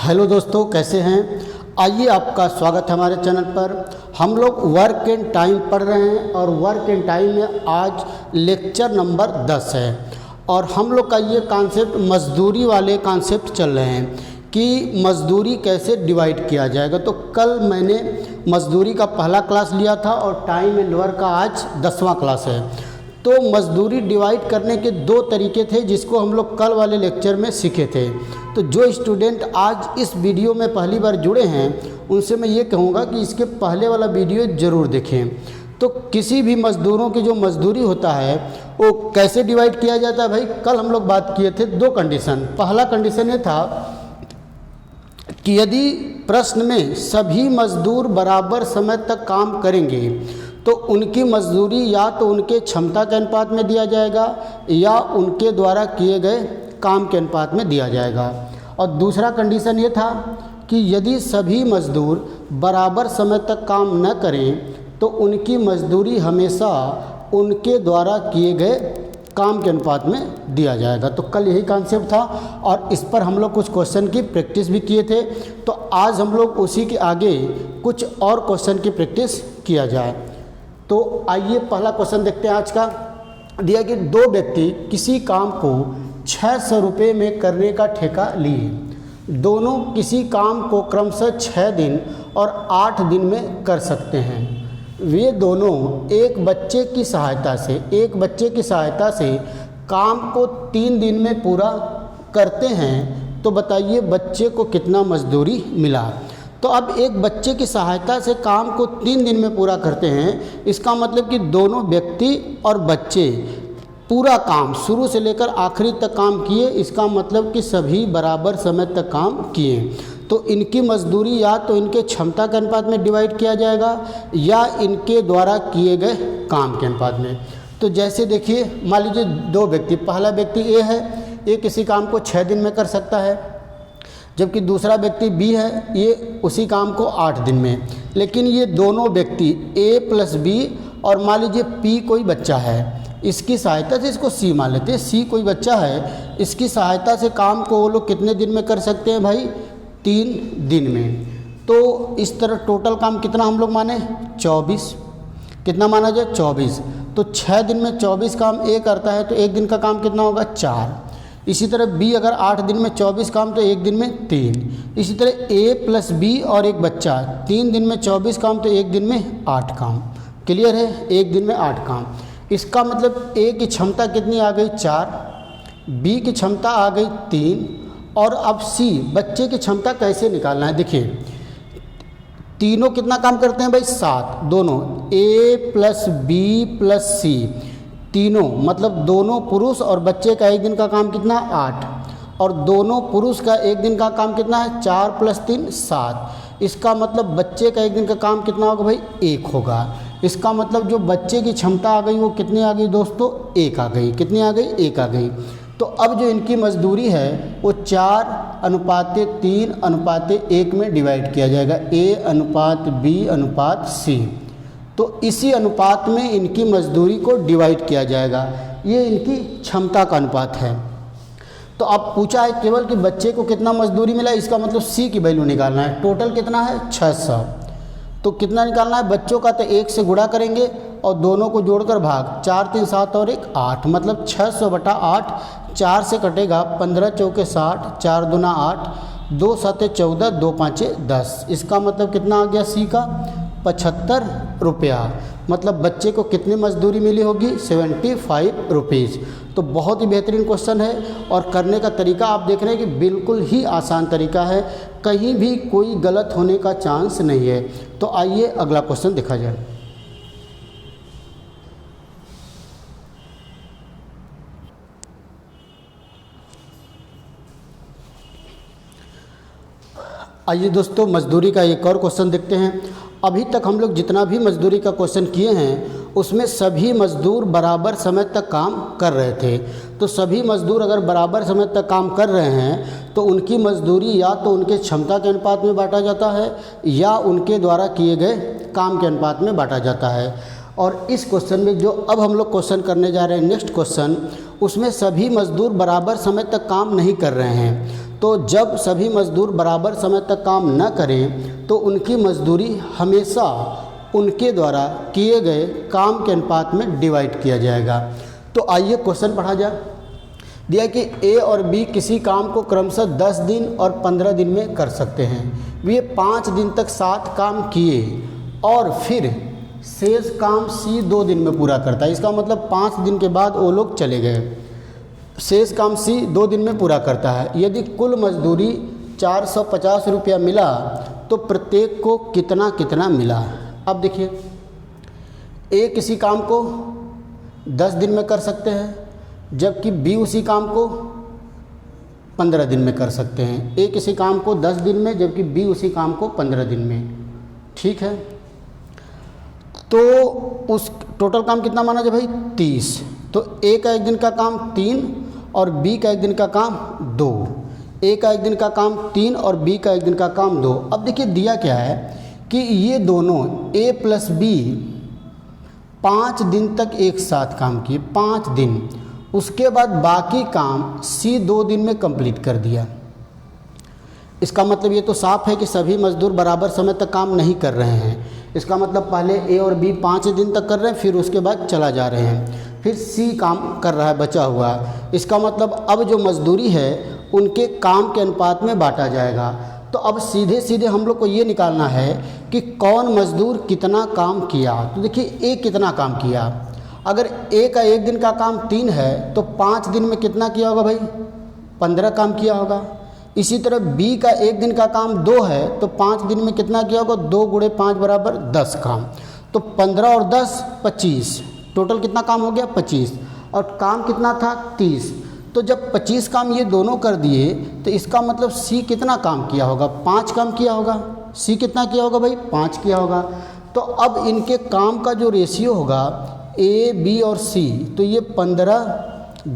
Hello दोस्तों, कैसे हैं। आइए, आपका स्वागत है हमारे चैनल पर। हम लोग वर्क एंड टाइम पढ़ रहे हैं और वर्क एंड टाइम में आज लेक्चर नंबर 10 है और हम लोग का ये कॉन्सेप्ट मजदूरी वाले कॉन्सेप्ट चल रहे हैं कि मजदूरी कैसे डिवाइड किया जाएगा। तो कल मैंने मजदूरी का पहला क्लास लिया था और टाइम एंड वर्क का आज 10वां क्लास है। तो मजदूरी डिवाइड करने के दो तरीके थे जिसको हम लोग कल वाले लेक्चर में सीखे थे। तो जो स्टूडेंट आज इस वीडियो में पहली बार जुड़े हैं उनसे मैं ये कहूँगा कि इसके पहले वाला वीडियो ज़रूर देखें। तो किसी भी मज़दूरों की जो मजदूरी होता है वो कैसे डिवाइड किया जाता है। भाई, कल हम लोग बात किए थे दो कंडीशन। पहला कंडीशन ये था कि यदि प्रश्न में सभी मजदूर बराबर समय तक काम करेंगे तो उनकी मजदूरी या तो उनके क्षमता के अनुपात में दिया जाएगा या उनके द्वारा किए गए काम के अनुपात में दिया जाएगा। और दूसरा कंडीशन ये था कि यदि सभी मजदूर बराबर समय तक काम न करें तो उनकी मजदूरी हमेशा उनके द्वारा किए गए काम के अनुपात में दिया जाएगा। तो कल यही कॉन्सेप्ट था और इस पर हम लोग कुछ क्वेश्चन की प्रैक्टिस भी किए थे। तो आज हम लोग उसी के आगे कुछ और क्वेश्चन की प्रैक्टिस किया जाए। तो आइए, पहला क्वेश्चन देखते हैं आज का। दिया कि दो व्यक्ति किसी काम को 600 रुपये में करने का ठेका लिए। दोनों किसी काम को क्रमशः 6 दिन और 8 दिन में कर सकते हैं। वे दोनों एक बच्चे की सहायता से काम को 3 दिन में पूरा करते हैं। तो बताइए बच्चे को कितना मजदूरी मिला। तो अब एक बच्चे की सहायता से काम को 3 दिन में पूरा करते हैं, इसका मतलब कि दोनों व्यक्ति और बच्चे पूरा काम शुरू से लेकर आखिरी तक काम किए। इसका मतलब कि सभी बराबर समय तक काम किए। तो इनकी मजदूरी या तो इनके क्षमता के अनुपात में डिवाइड किया जाएगा या इनके द्वारा किए गए काम के अनुपात में। तो जैसे देखिए, मान लीजिए दो व्यक्ति, पहला व्यक्ति ए है, ये किसी काम को 6 दिन में कर सकता है, जबकि दूसरा व्यक्ति बी है, ये उसी काम को 8 दिन में। लेकिन ये दोनों व्यक्ति ए प्लस बी और मान लीजिए पी कोई बच्चा है, इसकी सहायता से, इसको सी मान लेते हैं, सी कोई बच्चा है, इसकी सहायता से काम को वो लोग कितने दिन में कर सकते हैं भाई? 3 दिन में। तो इस तरह टोटल काम कितना हम लोग माने? 24। कितना माना जाए? 24। तो 6 दिन में 24 काम ए करता है तो एक दिन का काम कितना होगा? 4। इसी तरह बी अगर 8 दिन में 24 काम तो एक दिन में 3। इसी तरह ए प्लस बी और एक बच्चा 3 दिन में 24 काम तो एक दिन में 8 काम। क्लियर है? एक दिन में 8 काम। इसका मतलब ए की क्षमता कितनी आ गई? 4, बी की क्षमता आ गई 3 और अब सी बच्चे की क्षमता कैसे निकालना है। देखिए, तीनों कितना काम करते हैं भाई? 7। दोनों ए प्लस बी प्लस सी, तीनों मतलब दोनों पुरुष और बच्चे का एक दिन का काम कितना? 8। और दोनों पुरुष का एक दिन का काम कितना है? 4 + 3 7। इसका मतलब बच्चे का एक दिन का काम कितना होगा भाई? 1 होगा। इसका मतलब जो बच्चे की क्षमता आ गई वो कितनी आ गई दोस्तों? 1 आ गई। कितनी आ गई? 1 आ गई। तो अब जो इनकी मजदूरी है वो 4:3:1 में डिवाइड किया जाएगा। A/B/C। तो इसी अनुपात में इनकी मजदूरी को डिवाइड किया जाएगा। ये इनकी क्षमता का अनुपात है। तो अब पूछा है केवल कि बच्चे को कितना मजदूरी मिला, इसका मतलब सी की वैल्यू निकालना है। टोटल कितना है? 600। तो कितना निकालना है? बच्चों का तो 1 से गुणा करेंगे और दोनों को जोड़कर भाग। 4 3 7 और 1 8, मतलब 600/8। 4 से कटेगा 15 चौके 60, 4 दूना 8, 2 7 14, 2 5 10। इसका मतलब कितना आ गया सी का? 75 रुपया। मतलब बच्चे को कितनी मजदूरी मिली होगी? 75 रुपीज़। तो बहुत ही बेहतरीन क्वेश्चन है और करने का तरीका आप देख रहे हैं कि बिल्कुल ही आसान तरीका है, कहीं भी कोई गलत होने का चांस नहीं है। तो आइए अगला क्वेश्चन देखा जाए। आइए दोस्तों, मजदूरी का एक और क्वेश्चन देखते हैं। अभी तक हम लोग जितना भी मजदूरी का क्वेश्चन किए हैं उसमें सभी मजदूर बराबर समय तक काम कर रहे थे। तो सभी मजदूर अगर बराबर समय तक काम कर रहे हैं तो उनकी मजदूरी या तो उनके क्षमता के अनुपात में बांटा जाता है या उनके द्वारा किए गए काम के अनुपात में बांटा जाता है। और इस क्वेश्चन में जो अब हम लोग क्वेश्चन करने जा रहे हैं नेक्स्ट क्वेश्चन, उसमें सभी मजदूर बराबर समय तक काम नहीं कर रहे हैं। तो जब सभी मज़दूर बराबर समय तक काम न करें तो उनकी मज़दूरी हमेशा उनके द्वारा किए गए काम के अनुपात में डिवाइड किया जाएगा। तो आइए क्वेश्चन पढ़ा जाए। दिया कि ए और बी किसी काम को क्रमशः 10 दिन और 15 दिन में कर सकते हैं। वे 5 दिन तक साथ काम किए और फिर शेष काम सी 2 दिन में पूरा करता है। इसका मतलब 5 दिन के बाद वो लोग चले गए, शेष काम सी 2 दिन में पूरा करता है। यदि कुल मजदूरी 450 रुपया मिला तो प्रत्येक को कितना कितना मिला। अब देखिए, ए किसी काम को 10 दिन में कर सकते हैं जबकि बी उसी काम को 15 दिन में कर सकते हैं। ए किसी काम को 10 दिन में जबकि बी उसी काम को 15 दिन में। ठीक है, तो उस टोटल काम कितना माना जाए भाई? 30। तो ए का एक दिन का काम 3 और बी का एक दिन का काम 2। ए का एक दिन का काम 3 और बी का एक दिन का काम 2। अब देखिए दिया क्या है कि ये दोनों ए प्लस बी 5 दिन तक एक साथ काम किए, 5 दिन। उसके बाद बाकी काम सी 2 दिन में कंप्लीट कर दिया। इसका मतलब ये तो साफ है कि सभी मजदूर बराबर समय तक काम नहीं कर रहे हैं। इसका मतलब पहले ए और बी 5 दिन तक कर रहे हैं, फिर उसके बाद चला जा रहे हैं, फिर सी काम कर रहा है बचा हुआ। इसका मतलब अब जो मजदूरी है उनके काम के अनुपात में बांटा जाएगा। तो अब सीधे सीधे हम लोग को ये निकालना है कि कौन मजदूर कितना काम किया। तो देखिए ए कितना काम किया। अगर ए का एक दिन का काम 3 है तो 5 दिन में कितना किया होगा भाई? 15 काम किया होगा। इसी तरह बी का एक दिन का काम 2 है तो 5 दिन में कितना किया होगा? 2 गुणे 5 बराबर 10 काम। तो 15 और 10 25, टोटल कितना काम हो गया? 25। और काम कितना था? 30। तो जब 25 काम ये दोनों कर दिए तो इसका मतलब सी कितना काम किया होगा? 5 काम किया होगा। सी कितना किया होगा भाई? 5 किया होगा। तो अब इनके काम का जो रेशियो होगा ए बी और सी, तो ये 15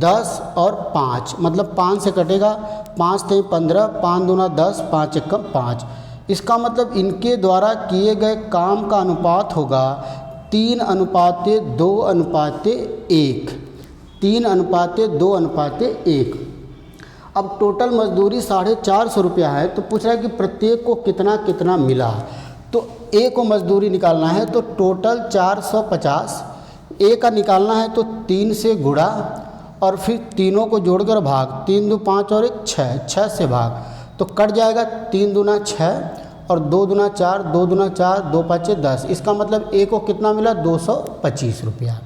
10 और 5, मतलब 5 से कटेगा, 5 थे 15, 5 दूना 10, 5 एकम 5। इसका मतलब इनके द्वारा किए गए काम का अनुपात होगा 3:2:1। 3:2:1। अब टोटल मजदूरी 450 रुपया है तो पूछ रहा है कि प्रत्येक को कितना कितना मिला। तो ए को मजदूरी निकालना है तो टोटल 450 ए का निकालना है तो 3 से गुणा और फिर तीनों को जोड़कर भाग, 3 2 5 और 1 6, 6 से भाग तो कट जाएगा। 3 दूना 6 और 2 दूना 4, 2 दूना 4, 2 5 10। इसका मतलब ए को कितना मिला? 225 रुपया।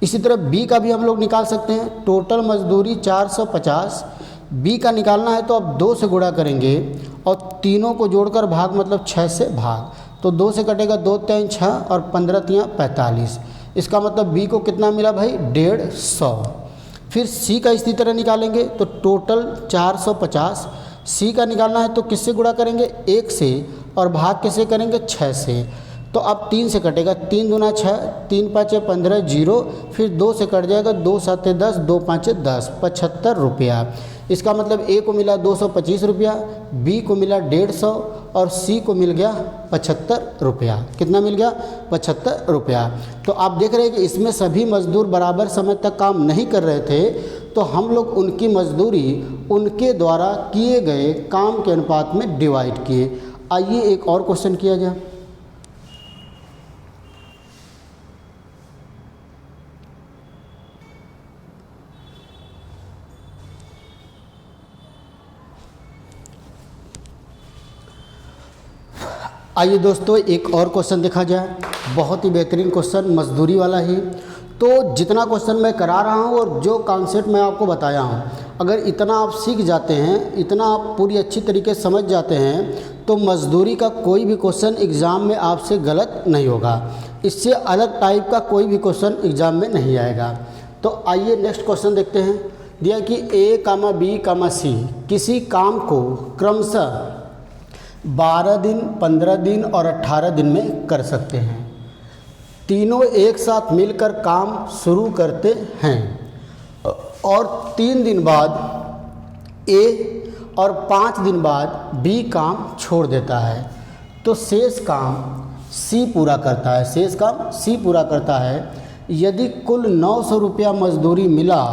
इसी तरह बी का भी हम लोग निकाल सकते हैं। टोटल मजदूरी 450, बी का निकालना है तो अब 2 से गुणा करेंगे और तीनों को जोड़कर भाग, मतलब 6 से भाग, तो 2 से कटेगा, 2 3 6 और 15 3 45। इसका मतलब बी को कितना मिला भाई? 150। फिर सी का इसी तरह निकालेंगे तो टोटल 450, सी का निकालना है तो किससे गुणा करेंगे? 1 से, और भाग किससे करेंगे? 6 से। तो अब 3 से कटेगा, 3 दूना 6, 3 5 15 0, फिर 2 से कट जाएगा, 2 7 10, 2 5 10, 75 रुपया। इसका मतलब ए को मिला 225 रुपया, बी को मिला 150 और सी को मिल गया 75 रुपया। कितना मिल गया? 75 रुपया। तो आप देख रहे हैं कि इसमें सभी मजदूर बराबर समय तक काम नहीं कर रहे थे, तो हम लोग उनकी मजदूरी उनके द्वारा किए गए काम के अनुपात में डिवाइड किए। आइए एक और क्वेश्चन किया जाए। आइए दोस्तों एक और क्वेश्चन देखा जाए। बहुत ही बेहतरीन क्वेश्चन, मजदूरी वाला ही। तो जितना क्वेश्चन मैं करा रहा हूँ और जो कॉन्सेप्ट मैं आपको बताया हूँ, अगर इतना आप सीख जाते हैं, इतना आप पूरी अच्छी तरीके से समझ जाते हैं, तो मजदूरी का कोई भी क्वेश्चन एग्ज़ाम में आपसे गलत नहीं होगा। इससे अलग टाइप का कोई भी क्वेश्चन एग्ज़ाम में नहीं आएगा। तो आइए नेक्स्ट क्वेश्चन देखते हैं। दिया कि ए कामा बी कामा सी किसी काम को क्रमशः 12 दिन, 15 दिन और 18 दिन में कर सकते हैं। तीनों एक साथ मिलकर काम शुरू करते हैं और 3 दिन बाद ए और 5 दिन बाद बी काम छोड़ देता है, तो शेष काम सी पूरा करता है। शेष काम सी पूरा करता है। यदि कुल 900 रुपया मजदूरी मिला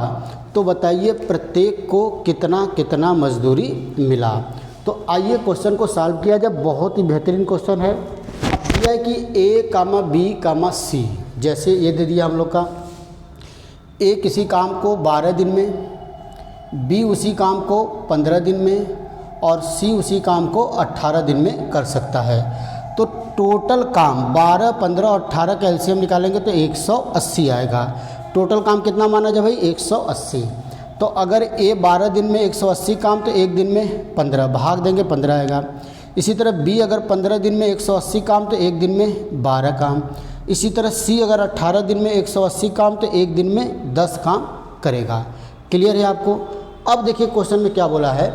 तो बताइए प्रत्येक को कितना कितना मजदूरी मिला। तो आइए क्वेश्चन को सॉल्व किया जाए। बहुत ही बेहतरीन क्वेश्चन है। दिया है कि A, B, C, जैसे ये दे दिया हम लोग का A किसी काम को 12 दिन में, B उसी काम को 15 दिन में और C उसी काम को 18 दिन में कर सकता है। तो टोटल काम 12, 15 और 18 का एलसीएम निकालेंगे तो 180 आएगा। टोटल काम कितना माना जाए भाई? 180। तो अगर A 12 दिन में 180 काम तो एक दिन में 15, भाग देंगे 15 आएगा। इसी तरह B अगर 15 दिन में 180 काम तो एक दिन में 12 काम। इसी तरह C अगर 18 दिन में 180 काम तो एक दिन में 10 काम करेगा। क्लियर है आपको? अब देखिए क्वेश्चन में क्या बोला है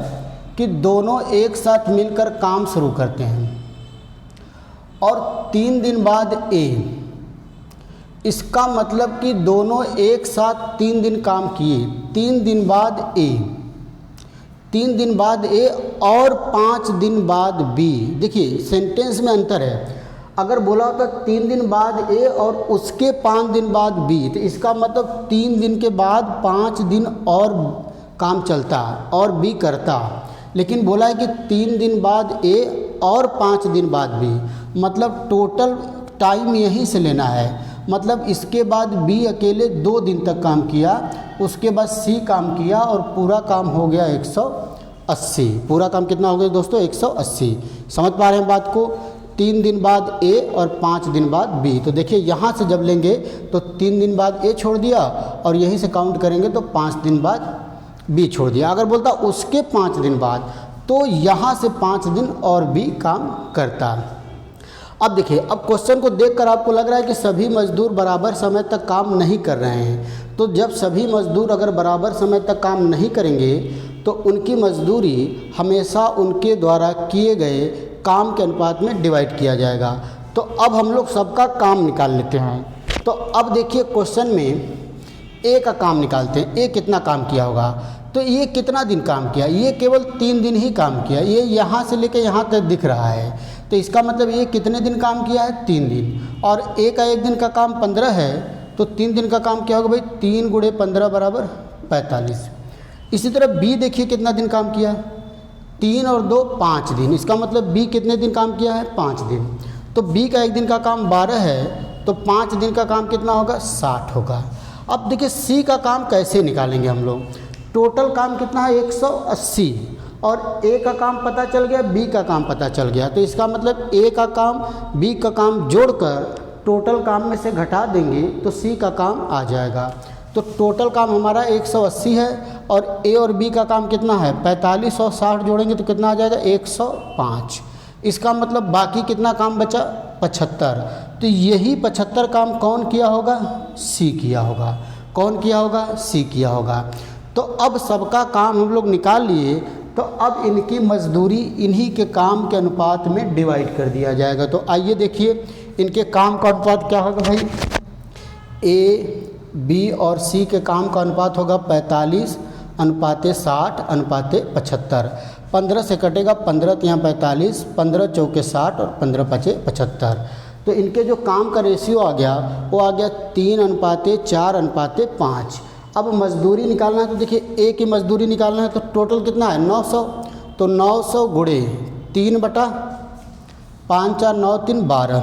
कि दोनों एक साथ मिलकर काम शुरू करते हैं और 3 दिन बाद A, इसका मतलब कि दोनों एक साथ 3 दिन काम किए, 3 दिन बाद A, 3 दिन बाद A और 5 दिन बाद B। देखिए सेंटेंस में अंतर है। अगर बोला होता 3 दिन बाद A और उसके 5 दिन बाद B, तो इसका मतलब 3 दिन के बाद 5 दिन और काम चलता और B करता। लेकिन बोला है कि 3 दिन बाद A और 5 दिन बाद B, मतलब टोटल टाइम यहीं से लेना है। मतलब इसके बाद B अकेले 2 दिन तक काम किया, उसके बाद C काम किया और पूरा काम हो गया 180। पूरा काम कितना हो गया दोस्तों? 180। समझ पा रहे हैं बात को? 3 दिन बाद A और 5 दिन बाद B। तो देखिए यहाँ से जब लेंगे तो 3 दिन बाद A छोड़ दिया और यहीं से काउंट करेंगे तो 5 दिन बाद B छोड़ दिया। अगर बोलता उसके 5 दिन बाद तो यहाँ से 5 दिन और B काम करता। अब देखिए, अब क्वेश्चन को देखकर आपको लग रहा है कि सभी मजदूर बराबर समय तक काम नहीं कर रहे हैं। तो जब सभी मजदूर अगर बराबर समय तक काम नहीं करेंगे तो उनकी मजदूरी हमेशा उनके द्वारा किए गए काम के अनुपात में डिवाइड किया जाएगा। तो अब हम लोग सबका काम निकाल लेते हैं। तो अब देखिए क्वेश्चन में A का काम निकालते हैं। A कितना काम किया होगा? तो ये कितना दिन काम किया? ये केवल 3 दिन ही काम किया। ये यहाँ से लेकर यहाँ तक दिख रहा है। तो इसका मतलब ये कितने दिन काम किया है? 3 दिन। और A का एक दिन का काम 15 है तो 3 दिन का काम क्या होगा भाई? 3 गुणे 15 बराबर 45। इसी तरह B देखिए कितना दिन काम किया है? 3 और 2 5 दिन। इसका मतलब B कितने दिन काम किया है? 5 दिन। तो B का एक दिन का काम 12 है तो 5 दिन का काम कितना होगा? 60 होगा। अब देखिए C का काम कैसे निकालेंगे हम लोग? टोटल काम कितना है? 180 और A का काम पता चल गया, B का काम पता चल गया। तो इसका मतलब A का काम B का काम जोड़कर टोटल काम में से घटा देंगे तो C का काम आ जाएगा। तो टोटल काम हमारा 180 है और A और B का काम कितना है? 45 और 60 जोड़ेंगे तो कितना आ जाएगा? 105। इसका मतलब बाकी कितना काम बचा? 75। तो यही 75 काम कौन किया होगा? C किया होगा। कौन किया होगा? C किया होगा। तो अब सबका काम हम लोग निकाल लिए, तो अब इनकी मजदूरी इन्हीं के काम के अनुपात में डिवाइड कर दिया जाएगा। तो आइए देखिए इनके काम का अनुपात क्या होगा भाई? A, B और C के काम का अनुपात होगा 45 अनुपाते 60 अनुपाते 75। 15 से कटेगा 15 तो यहाँ 45, 15 चौके 60 और 15 पचे 75। तो इनके जो काम का रेशियो आ गया वो आ गया 3 अनुपाते 4 अनुपाते 5। अब मजदूरी निकालना है तो देखिए A की मजदूरी निकालना है तो टोटल कितना है? 900। तो 900 गुणे 3 बटा 5 4 9 3 12,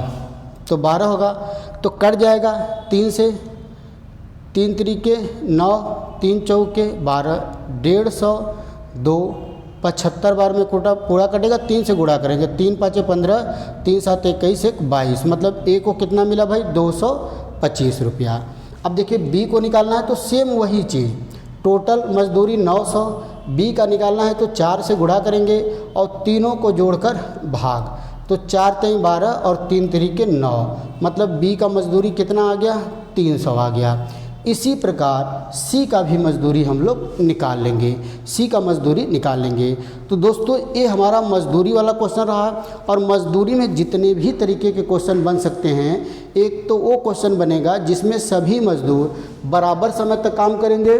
तो 12 होगा। तो कट जाएगा 3 से, 3 तरीके 9, 3 चौके 12, 150, 2 75 बार में कोटा पूरा कटेगा। 3 से गुणा करेंगे, 3 5 15, 3 7 21 1 22। मतलब A को कितना मिला भाई? 225 रुपया। अब देखिए B को निकालना है तो सेम वही चीज़, टोटल मजदूरी 900, B का निकालना है तो 4 से गुणा करेंगे और तीनों को जोड़कर भाग। तो 4 3 12 और 3 तरीके 9, मतलब B का मजदूरी कितना आ गया? 300 आ गया। इसी प्रकार C का भी मजदूरी हम लोग निकाल लेंगे, C का मजदूरी निकाल लेंगे। तो दोस्तों ये हमारा मजदूरी वाला क्वेश्चन रहा। और मजदूरी में जितने भी तरीके के क्वेश्चन बन सकते हैं, एक तो वो क्वेश्चन बनेगा जिसमें सभी मजदूर बराबर समय तक काम करेंगे,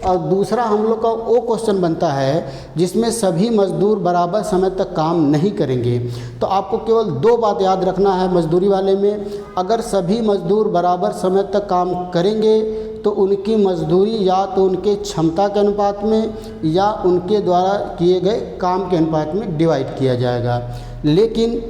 और दूसरा हम लोग का वो क्वेश्चन बनता है जिसमें सभी मजदूर बराबर समय तक काम नहीं करेंगे। तो आपको केवल 2 बात याद रखना है मजदूरी वाले में। अगर सभी मजदूर बराबर समय तक काम करेंगे तो उनकी मजदूरी या तो उनके क्षमता के अनुपात में या उनके द्वारा किए गए काम के अनुपात में डिवाइड किया जाएगा। लेकिन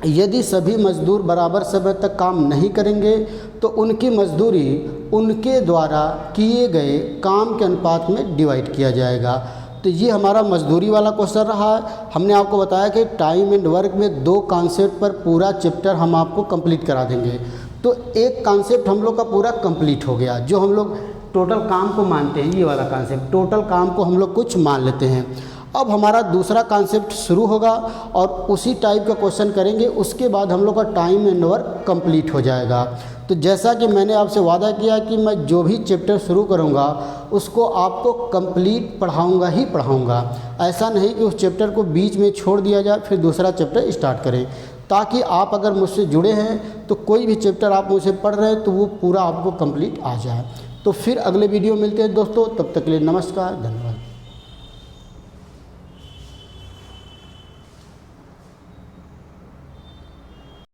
यदि सभी मजदूर बराबर समय तक काम नहीं करेंगे तो उनकी मजदूरी उनके द्वारा किए गए काम के अनुपात में डिवाइड किया जाएगा। तो ये हमारा मजदूरी वाला क्वेश्चन रहा है। हमने आपको बताया कि टाइम एंड वर्क में 2 कॉन्सेप्ट पर पूरा चैप्टर हम आपको कंप्लीट करा देंगे। तो एक कॉन्सेप्ट हम लोग का पूरा कंप्लीट हो गया, जो हम लोग टोटल काम को मानते हैं, ये वाला कॉन्सेप्ट, टोटल काम को हम लोग कुछ मान लेते हैं। अब हमारा दूसरा कॉन्सेप्ट शुरू होगा और उसी टाइप का क्वेश्चन करेंगे, उसके बाद हम लोग का टाइम एंड वर्क कंप्लीट हो जाएगा। तो जैसा कि मैंने आपसे वादा किया कि मैं जो भी चैप्टर शुरू करूंगा उसको आपको कंप्लीट पढ़ाऊंगा ही पढ़ाऊंगा। ऐसा नहीं कि उस चैप्टर को बीच में छोड़ दिया जाए फिर दूसरा चैप्टर स्टार्ट करें, ताकि आप अगर मुझसे जुड़े हैं तो कोई भी चैप्टर आप मुझसे पढ़ रहे हैं तो वो पूरा आपको कंप्लीट आ जाए। तो फिर अगले वीडियो मिलते हैं दोस्तों, तब तक के लिए नमस्कार, धन्यवाद।